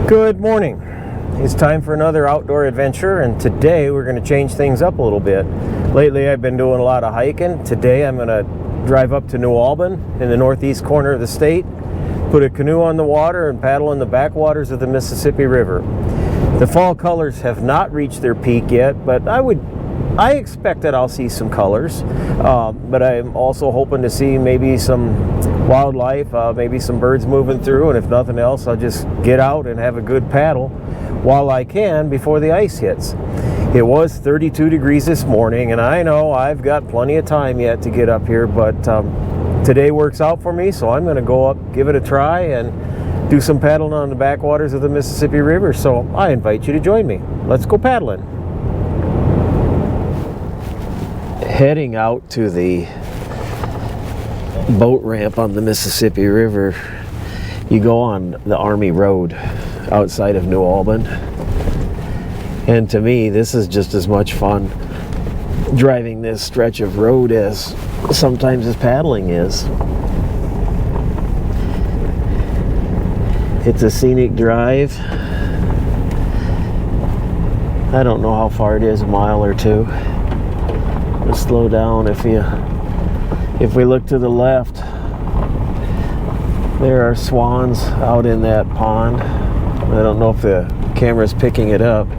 Good morning. It's time for another outdoor adventure, and today we're going to change things up a little bit. Lately I've been doing a lot of hiking. Today I'm going to drive up to New Albin in the northeast corner of the state, put a canoe on the water and paddle in the backwaters of the Mississippi River. The fall colors have not reached their peak yet, but I expect that I'll see some colors, but I'm also hoping to see maybe some wildlife, maybe some birds moving through, and if nothing else, I'll just get out and have a good paddle while I can before the ice hits. It was 32 degrees this morning, and I know I've got plenty of time yet to get up here, but today works out for me, so I'm going to go up, give it a try, and do some paddling on the backwaters of the Mississippi River. So I invite you to join me. Let's go paddling. Heading out to the boat ramp on the Mississippi River, you go on the Army Road outside of New Albin, and to me this is just as much fun driving this stretch of road as sometimes as paddling is. It's a scenic drive. I don't know how far it is, a mile or two. Let's slow down. If we look to the left, there are swans out in that pond. I don't know if the camera's picking it up.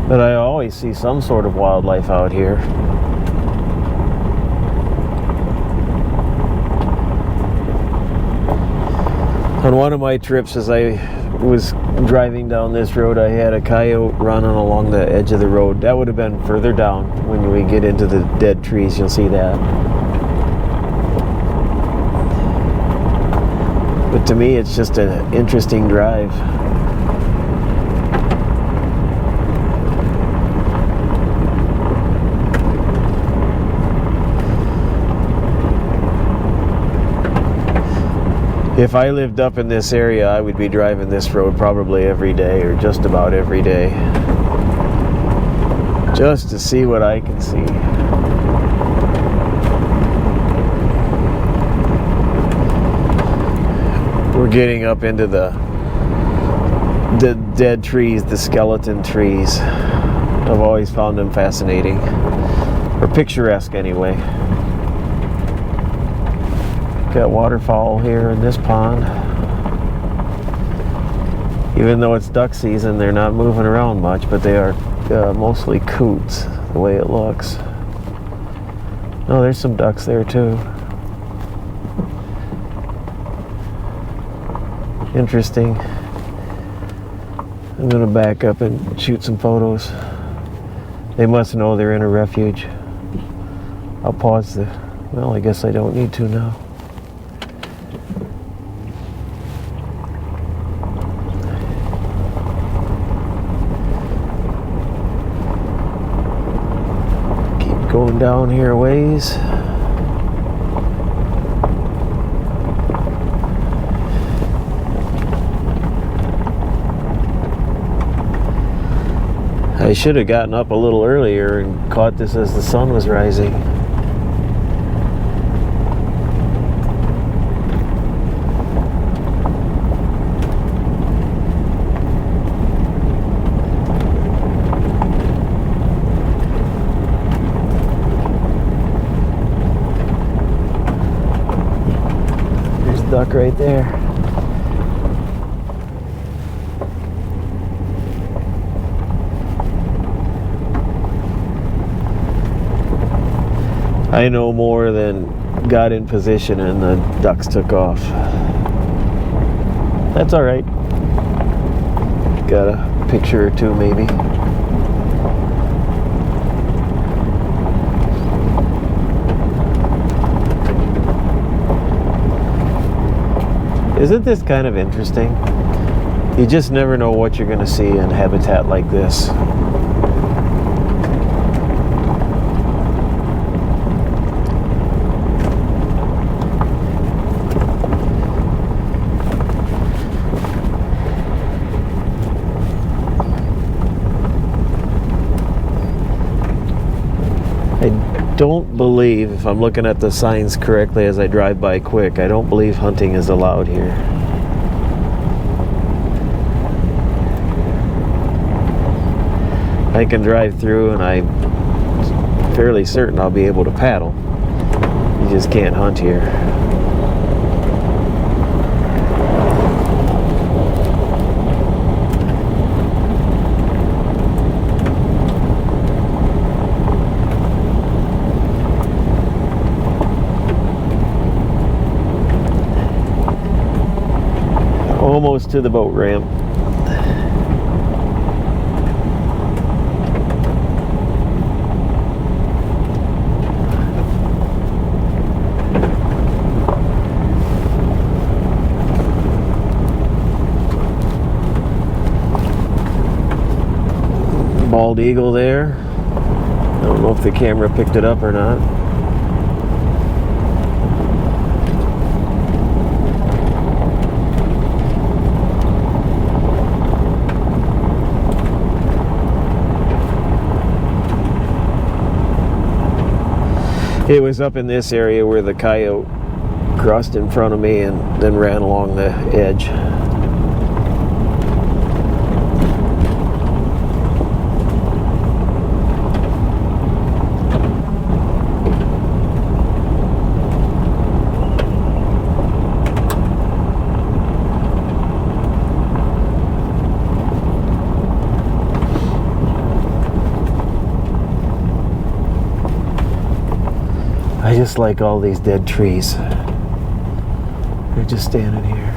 But I always see some sort of wildlife out here. On one of my trips, as I was driving down this road, I had a coyote running along the edge of the road. That would have been further down. When we get into the dead trees, you'll see that. But to me, it's just an interesting drive. If I lived up in this area, I would be driving this road probably every day, or just about every day, just to see what I can see. We're getting up into the dead trees, the skeleton trees. I've always found them fascinating, or picturesque anyway. Got waterfowl here in this pond. Even though it's duck season, they're not moving around much, but they are mostly coots, the way it looks. Oh, there's some ducks there too. Interesting. I'm gonna back up and shoot some photos. They must know they're in a refuge. I'll pause the, well, I guess I don't need to now. Going down here a ways. I should have gotten up a little earlier and caught this as the sun was rising. Duck right there. I know more than got in position and the ducks took off. That's all right. Got a picture or two maybe. Isn't this kind of interesting? You just never know what you're going to see in habitat like this. I don't believe, if I'm looking at the signs correctly as I drive by quick, I don't believe hunting is allowed here. I can drive through and I'm fairly certain I'll be able to paddle. You just can't hunt here. Almost to the boat ramp. Bald eagle there. I don't know if the camera picked it up or not. It was up in this area where the coyote crossed in front of me and then ran along the edge. I just like all these dead trees. They're just standing here.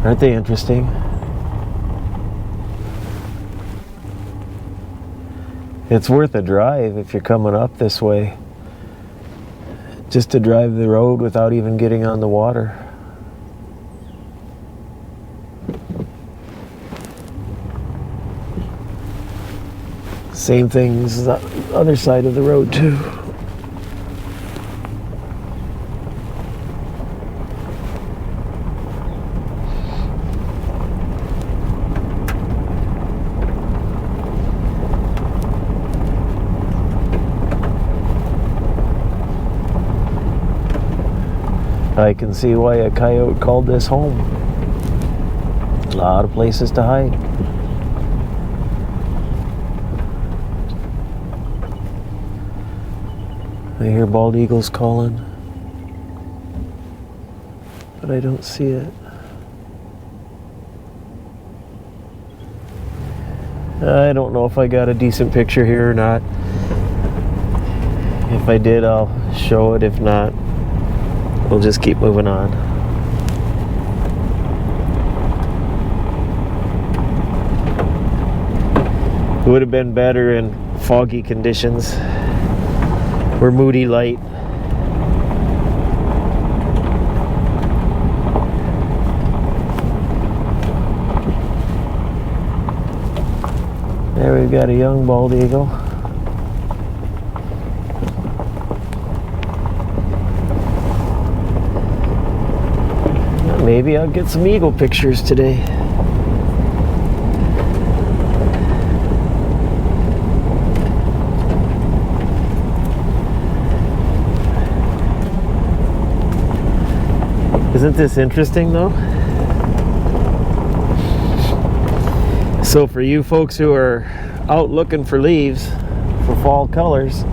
Aren't they interesting? It's worth a drive if you're coming up this way. Just to drive the road without even getting on the water. Same things the other side of the road too. I can see why a coyote called this home. A lot of places to hide. I hear bald eagles calling, but I don't see it. I don't know if I got a decent picture here or not. If I did, I'll show it. If not, we'll just keep moving on. It would have been better in foggy conditions. We're moody light. There we've got a young bald eagle. Maybe I'll get some eagle pictures today. Isn't this interesting though? So for you folks who are out looking for leaves for fall colors,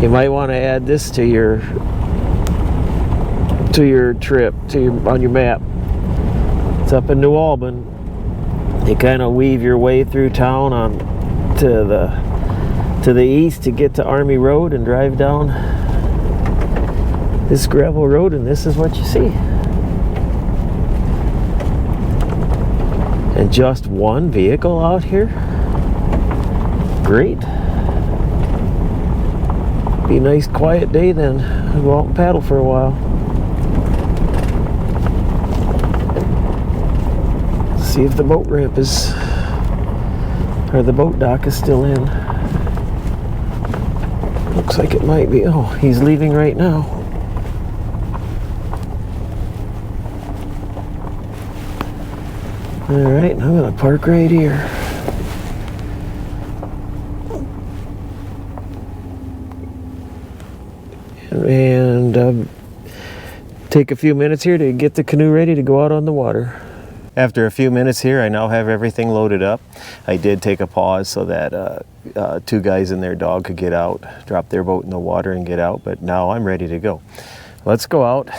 you might want to add this to your trip, on your map. It's up in New Albin. You kind of weave your way through town to the east to get to Army Road and drive down this gravel road, and this is what you see. And just one vehicle out here? Great. Be a nice quiet day then. I'll go out and paddle for a while. See if the boat ramp is, or the boat dock is still in. Looks like it might be. Oh, he's leaving right now. All right, I'm gonna park right here. And take a few minutes here to get the canoe ready to go out on the water. After a few minutes here, I now have everything loaded up. I did take a pause so that two guys and their dog could get out, drop their boat in the water and get out, but now I'm ready to go. Let's go out,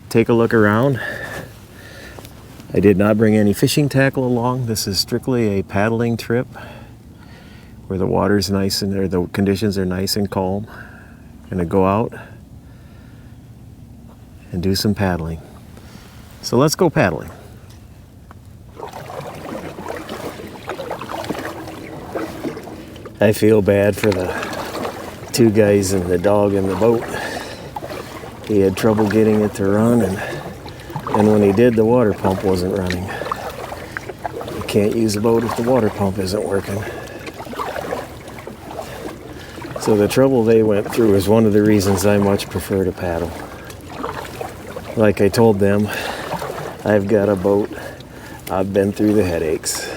take a look around. I did not bring any fishing tackle along. This is strictly a paddling trip where the water's nice and the conditions are nice and calm. Gonna go out and do some paddling. So let's go paddling. I feel bad for the two guys and the dog in the boat. He had trouble getting it to run, and when he did, the water pump wasn't running. You can't use a boat if the water pump isn't working. So the trouble they went through is one of the reasons I much prefer to paddle. Like I told them, I've got a boat. I've been through the headaches.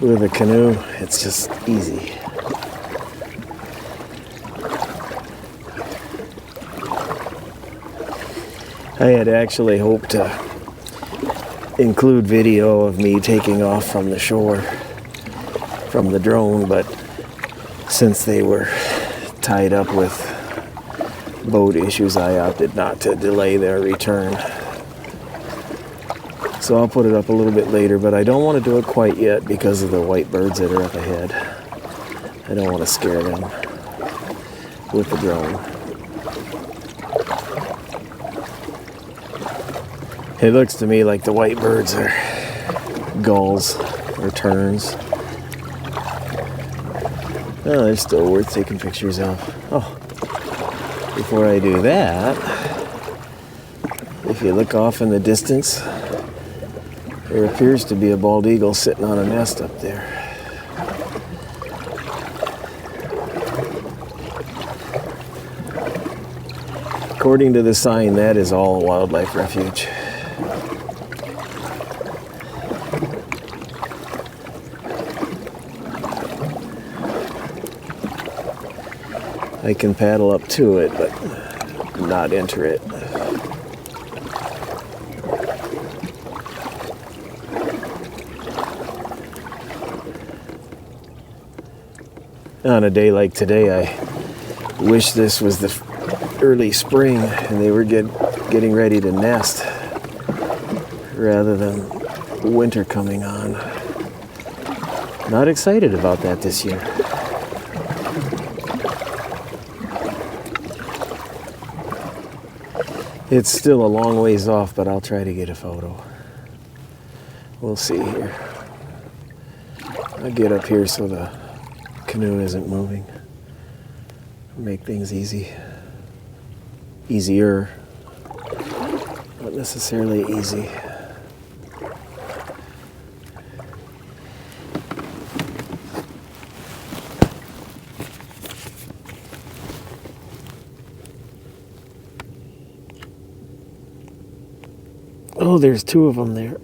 With a canoe, it's just easy. I had actually hoped to include video of me taking off from the shore, from the drone, but since they were tied up with boat issues, I opted not to delay their return. So I'll put it up a little bit later, but I don't want to do it quite yet because of the white birds that are up ahead. I don't want to scare them with the drone. It looks to me like the white birds are gulls or terns. Oh, they're still worth taking pictures of. Oh, before I do that, if you look off in the distance, there appears to be a bald eagle sitting on a nest up there. According to the sign, that is all a wildlife refuge. I can paddle up to it, but not enter it. On a day like today, I wish this was the early spring and they were getting ready to nest rather than winter coming on. Not excited about that this year. It's still a long ways off, but I'll try to get a photo. We'll see here. I'll get up here so the canoe isn't moving. Make things easy. Easier. Not necessarily easy. Oh, there's two of them there.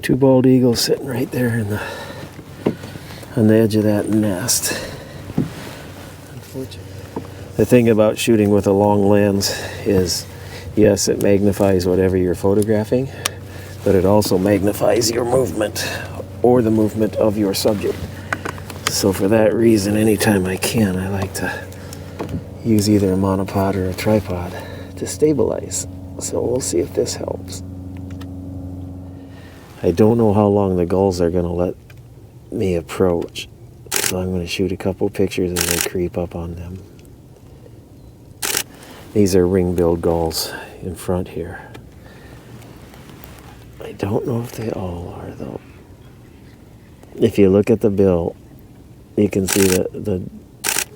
Two bald eagles sitting right there on the edge of that nest. Unfortunately. The thing about shooting with a long lens is, yes, it magnifies whatever you're photographing, but it also magnifies your movement or the movement of your subject. So for that reason, anytime I can, I like to use either a monopod or a tripod to stabilize. So we'll see if this helps. I don't know how long the gulls are going to let me approach, so I'm going to shoot a couple pictures as I creep up on them. These are ring-billed gulls in front here. I don't know if they all are, though. If you look at the bill, you can see the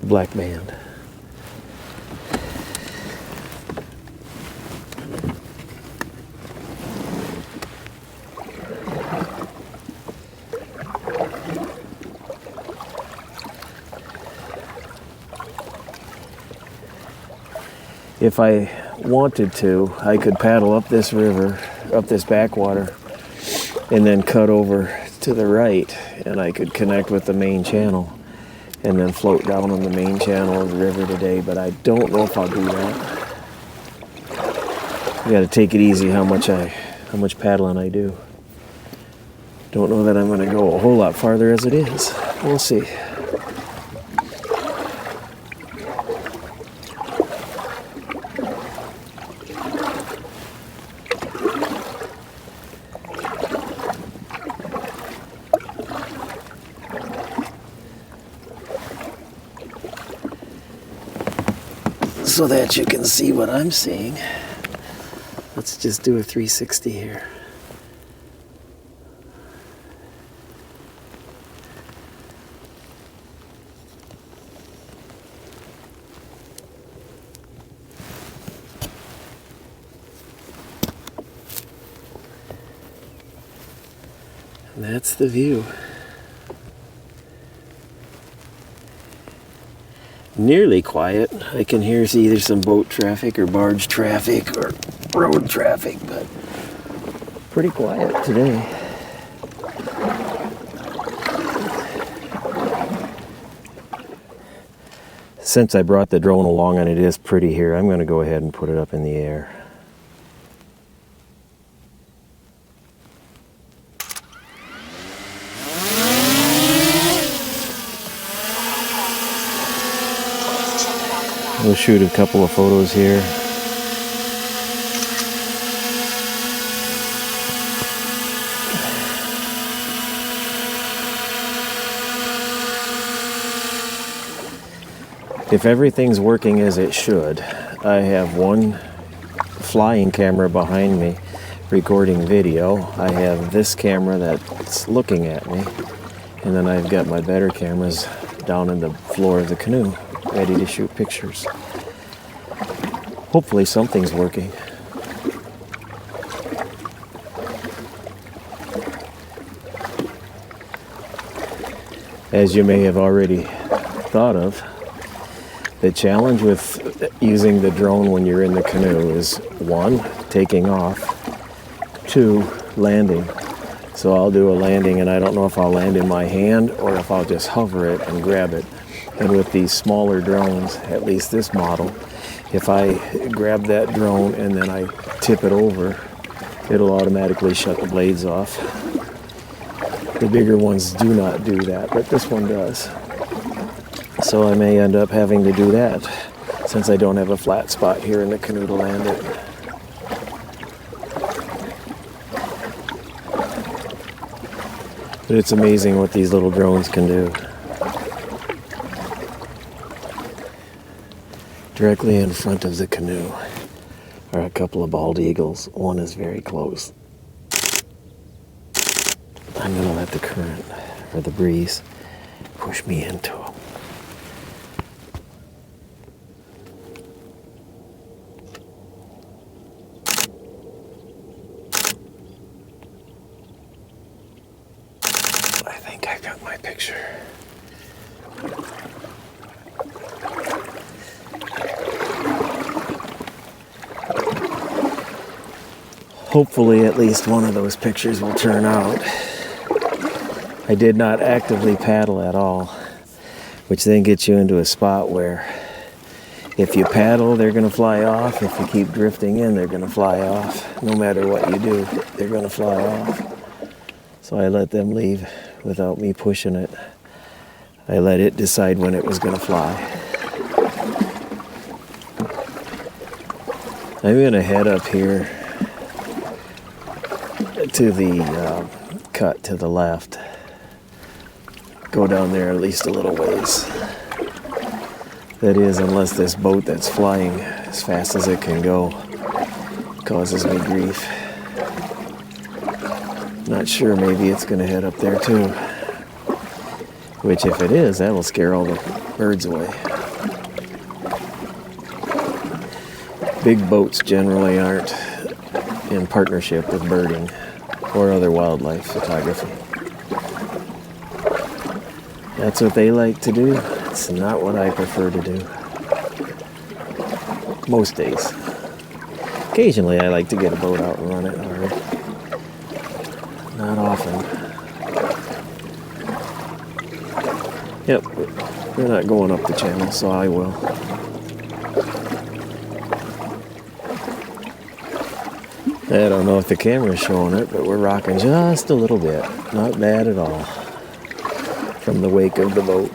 black band. If I wanted to, I could paddle up this river, up this backwater, and then cut over to the right, and I could connect with the main channel and then float down on the main channel of the river today, but I don't know if I'll do that. I gotta take it easy how much paddling I do. Don't know that I'm gonna go a whole lot farther as it is. We'll see. So that you can see what I'm seeing, let's just do a 360 here. And that's the view. Nearly quiet. I can hear either some boat traffic or barge traffic or road traffic, but pretty quiet today. Since I brought the drone along and it is pretty here, I'm going to go ahead and put it up in the air. We'll shoot a couple of photos here. If everything's working as it should, I have one flying camera behind me recording video. I have this camera that's looking at me, and then I've got my better cameras down in the floor of the canoe, ready to shoot pictures. Hopefully something's working. As you may have already thought of, the challenge with using the drone when you're in the canoe is 1, taking off, 2, landing. So I'll do a landing and I don't know if I'll land in my hand or if I'll just hover it and grab it. And with these smaller drones, at least this model, if I grab that drone and then I tip it over, it'll automatically shut the blades off. The bigger ones do not do that, but this one does. So I may end up having to do that since I don't have a flat spot here in the canoe to land it. But it's amazing what these little drones can do. Directly in front of the canoe are a couple of bald eagles. One is very close. I'm going to let the current or the breeze push me into them. I think I got my picture. Hopefully at least one of those pictures will turn out. I did not actively paddle at all, which then gets you into a spot where if you paddle, they're going to fly off. If you keep drifting in, they're going to fly off. No matter what you do, they're going to fly off. So I let them leave without me pushing it. I let it decide when it was going to fly. I'm going to head up here to the cut to the left. Go down there at least a little ways. That is, unless this boat that's flying as fast as it can go causes me grief. Not sure, maybe it's going to head up there too. Which, if it is, that will scare all the birds away. Big boats generally aren't in partnership with birding or other wildlife photography. That's what they like to do. It's not what I prefer to do. most days. Occasionally I like to get a boat out and run it hard. Not often. Yep, we're not going up the channel, so I will. I don't know if the camera's showing it, but we're rocking just a little bit. Not bad at all. From the wake of the boat.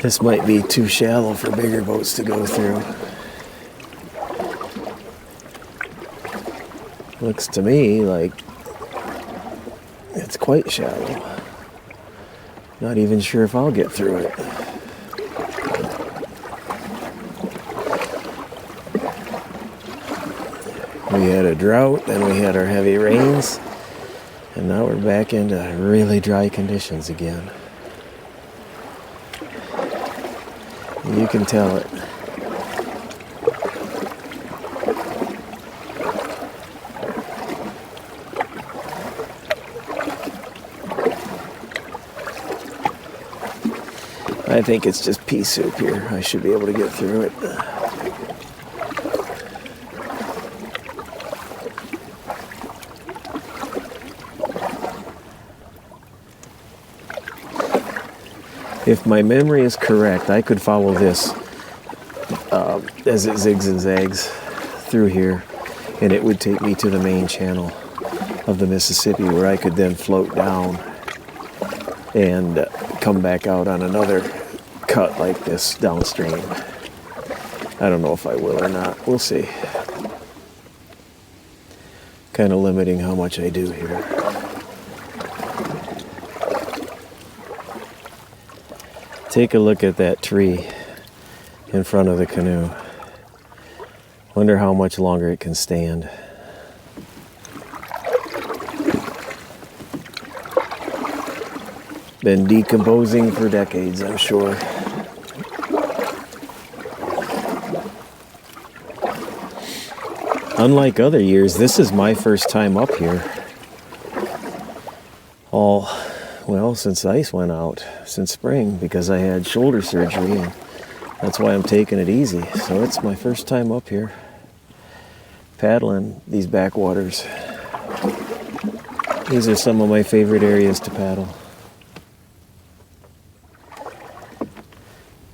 This might be too shallow for bigger boats to go through. Looks to me like it's quite shallow. Not even sure if I'll get through it. We had a drought, then we had our heavy rains, and now we're back into really dry conditions again. You can tell it. I think it's just pea soup here. I should be able to get through it. If my memory is correct, I could follow this as it zigs and zags through here, and it would take me to the main channel of the Mississippi, where I could then float down and come back out on another cut like this downstream. I don't know if I will or not. We'll see. Kind of limiting how much I do here. Take a look at that tree in front of the canoe. Wonder how much longer it can stand. Been decomposing for decades, I'm sure. Unlike other years, this is my first time up here. Well, since ice went out, since spring, because I had shoulder surgery, and that's why I'm taking it easy. So it's my first time up here, paddling these backwaters. These are some of my favorite areas to paddle.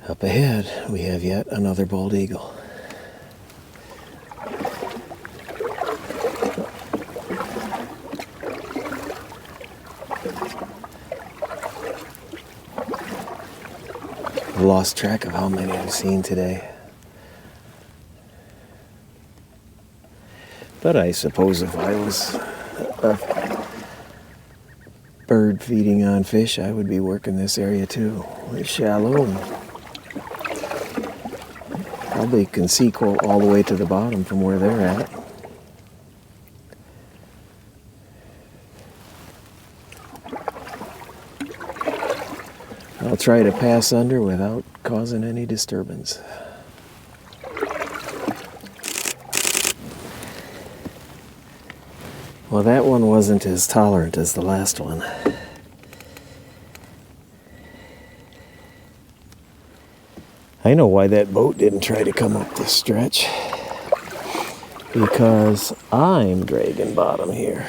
Up ahead, we have yet another bald eagle. I've lost track of how many I've seen today. But I suppose if I was a bird feeding on fish, I would be working this area too. It's shallow and probably can see all the way to the bottom from where they're at. I'll try to pass under without causing any disturbance. Well, that one wasn't as tolerant as the last one. I know why that boat didn't try to come up this stretch. Because I'm dragging bottom here.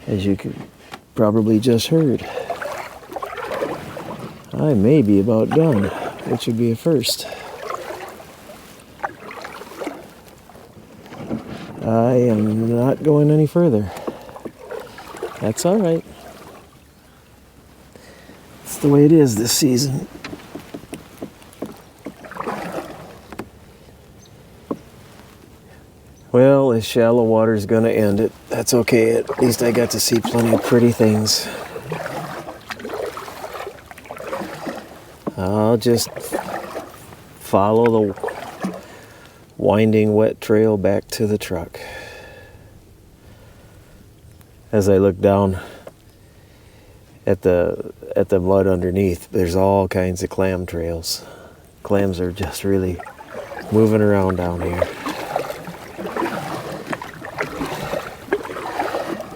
As you could probably just heard. I may be about done, which would be a first. I am not going any further. That's all right. It's the way it is this season. Well, this shallow water's gonna end it. That's okay. At least I got to see plenty of pretty things. I'll just follow the winding wet trail back to the truck. As I look down at the mud underneath, there's all kinds of clam trails. Clams are just really moving around down here.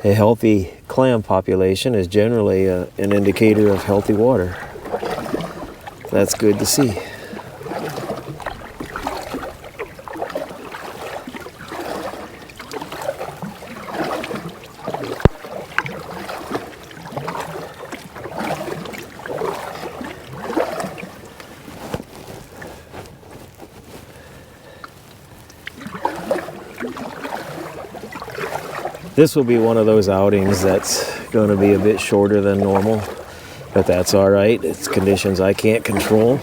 A healthy clam population is generally an indicator of healthy water. That's good to see. This will be one of those outings that's going to be a bit shorter than normal, but that's all right. It's conditions I can't control.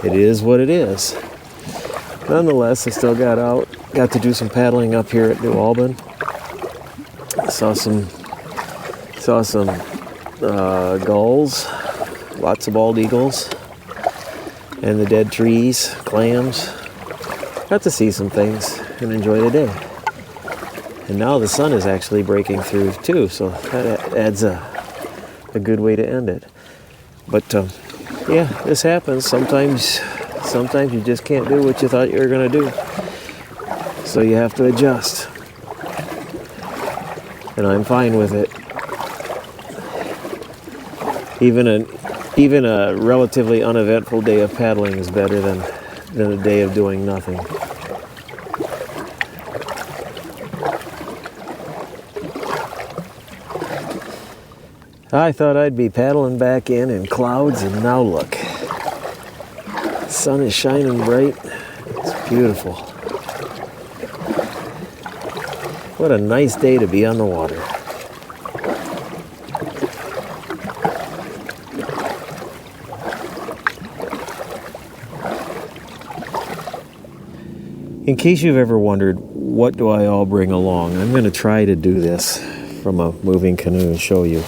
It is what it is. Nonetheless, I still got to do some paddling up here at New Albin. Saw some gulls, lots of bald eagles, and the dead trees, clams. Got to see some things and enjoy the day. And now the sun is actually breaking through too, so that adds a good way to end it. But yeah, this happens. Sometimes you just can't do what you thought you were going to do. So you have to adjust. And I'm fine with it. Even a relatively uneventful day of paddling is better than a day of doing nothing. I thought I'd be paddling back in clouds, and now look. The sun is shining bright. It's beautiful. What a nice day to be on the water. In case you've ever wondered, what do I all bring along? I'm going to try to do this from a moving canoe and show you.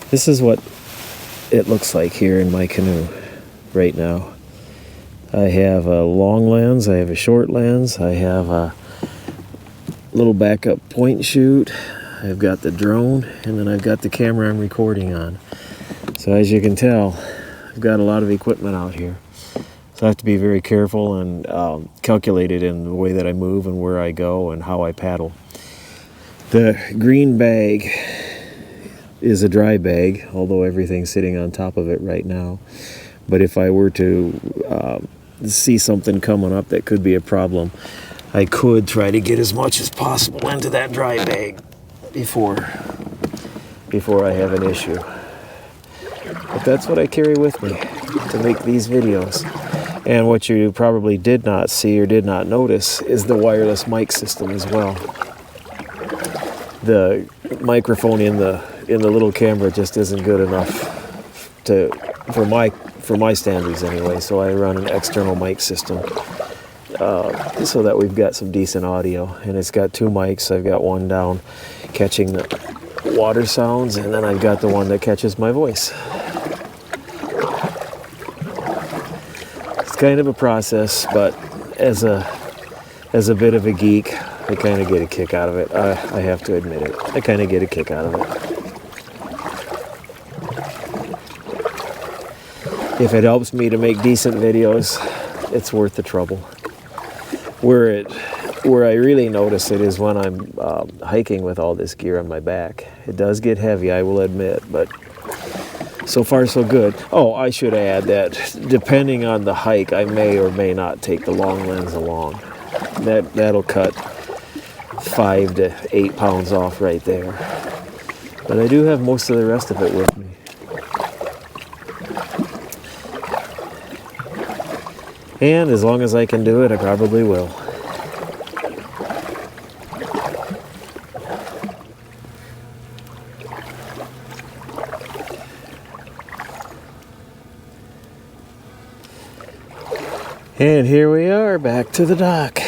This is what it looks like here in my canoe right now. I have a long lens, I have a short lens, I have a little backup point and shoot, I've got the drone, and then I've got the camera I'm recording on. So as you can tell, I've got a lot of equipment out here. So I have to be very careful and calculated in the way that I move and where I go and how I paddle. The green bag is a dry bag, although everything's sitting on top of it right now. But if I were to see something coming up that could be a problem, I could try to get as much as possible into that dry bag before I have an issue. But that's what I carry with me to make these videos. And what you probably did not see or did not notice is the wireless mic system as well. The microphone in the little camera just isn't good enough for my standards anyway, so I run an external mic system so that we've got some decent audio. And it's got two mics. I've got one down catching the water sounds, and then I've got the one that catches my voice. It's kind of a process, but as a bit of a geek, I kind of get a kick out of it. I have to admit it. I kind of get a kick out of it. If it helps me to make decent videos, it's worth the trouble. Where I really notice it is when I'm hiking with all this gear on my back. It does get heavy, I will admit, but so far so good. Oh, I should add that depending on the hike, I may or may not take the long lens along. That'll cut 5 to 8 pounds off right there. But I do have most of the rest of it with me. And as long as I can do it, I probably will. And here we are, back to the dock.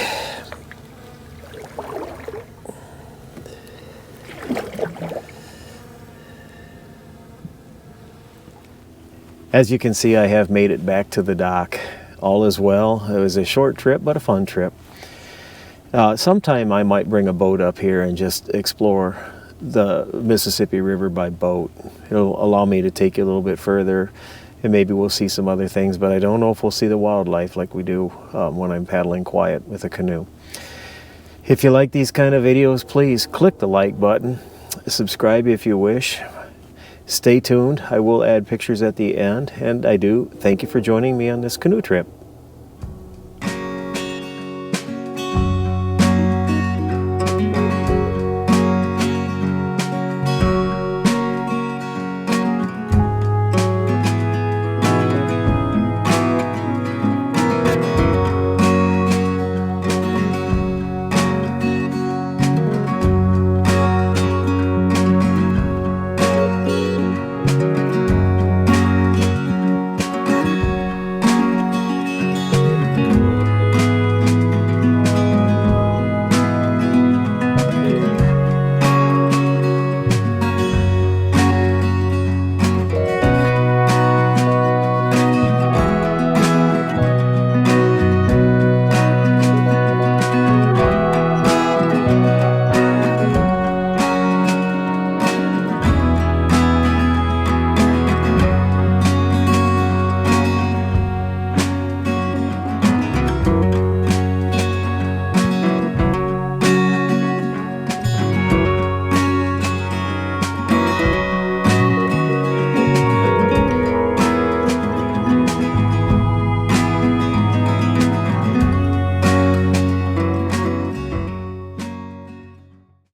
As you can see, I have made it back to the dock. All is well. It was a short trip, but a fun trip. Sometime I might bring a boat up here and just explore the Mississippi River by boat. It'll allow me to take you a little bit further, and maybe we'll see some other things, but I don't know if we'll see the wildlife like we do when I'm paddling quiet with a canoe. If you like these kind of videos, please click the like button. Subscribe if you wish. Stay tuned. I will add pictures at the end, and I do thank you for joining me on this canoe trip.